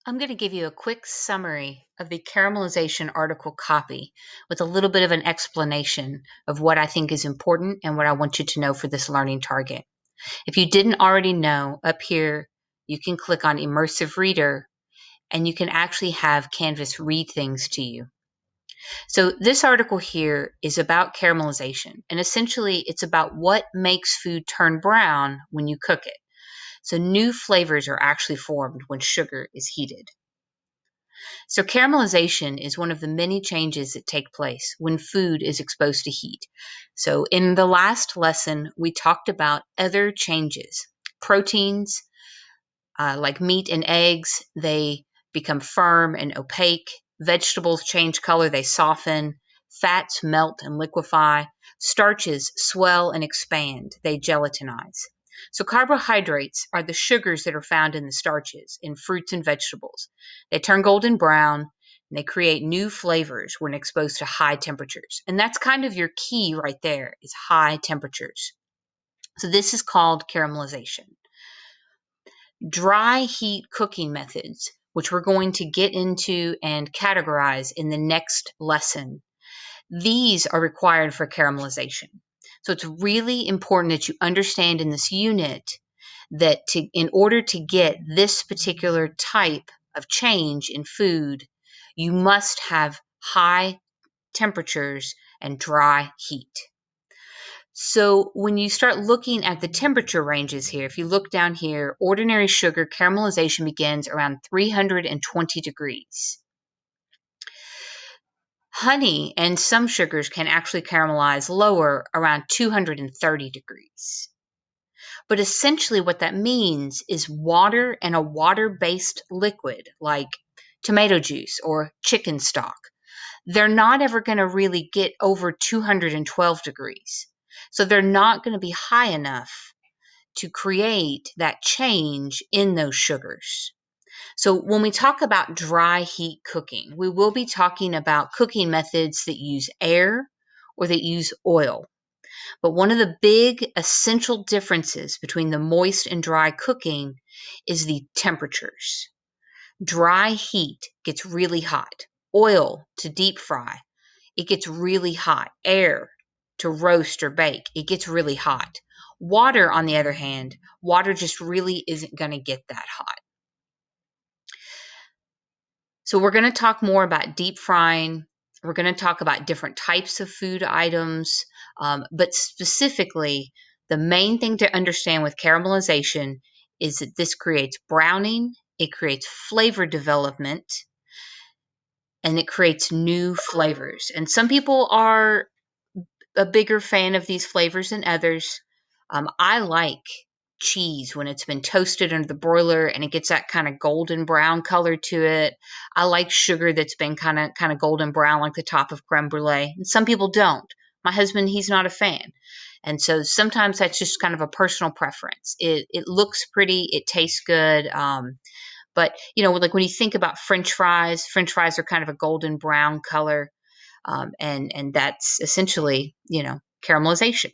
I'm going to give you a quick summary of the caramelization article copy with a little bit of an explanation of what I think is important and what I want you to know for this learning target. If you didn't already know, up here you can click on Immersive Reader and you can actually have Canvas read things to you. So this article here is about caramelization, and essentially it's about what makes food turn brown when you cook it. So new flavors are actually formed when sugar is heated. So caramelization is one of the many changes that take place when food is exposed to heat. So in the last lesson, we talked about other changes. Proteins, like meat and eggs, they become firm and opaque. Vegetables change color, they soften. Fats melt and liquefy. Starches swell and expand, they gelatinize. So carbohydrates are the sugars that are found in the starches in fruits and vegetables. They turn golden brown and they create new flavors when exposed to high temperatures. And that's kind of your key right there, is high temperatures. So this is called caramelization. Dry heat cooking methods, which we're going to get into and categorize in the next lesson, these are required for caramelization. So it's really important that you understand in this unit that in order to get this particular type of change in food, you must have high temperatures and dry heat. So when you start looking at the temperature ranges here, if you look down here, ordinary sugar caramelization begins around 320 degrees. Honey and some sugars can actually caramelize lower, around 230 degrees. But essentially what that means is water and a water-based liquid like tomato juice or chicken stock, they're not ever going to really get over 212 degrees. So they're not going to be high enough to create that change in those sugars. So when we talk about dry heat cooking, we will be talking about cooking methods that use air or that use oil. But one of the big essential differences between the moist and dry cooking is the temperatures. Dry heat gets really hot. Oil to deep fry, it gets really hot. Air to roast or bake, it gets really hot. Water, on the other hand, water just really isn't going to get that hot. So we're going to talk more about deep frying. We're going to talk about different types of food items, but specifically, the main thing to understand with caramelization is that this creates browning, it creates flavor development, and it creates new flavors. And some people are a bigger fan of these flavors than others. I like cheese when it's been toasted under the broiler and it gets that kind of golden brown color to it. I like sugar that's been kind of golden brown, like the top of creme brulee. And some people don't. My husband, he's not a fan. And so sometimes that's just kind of a personal preference. It looks pretty, it tastes good. But like when you think about French fries are kind of a golden brown color. And that's essentially, caramelization.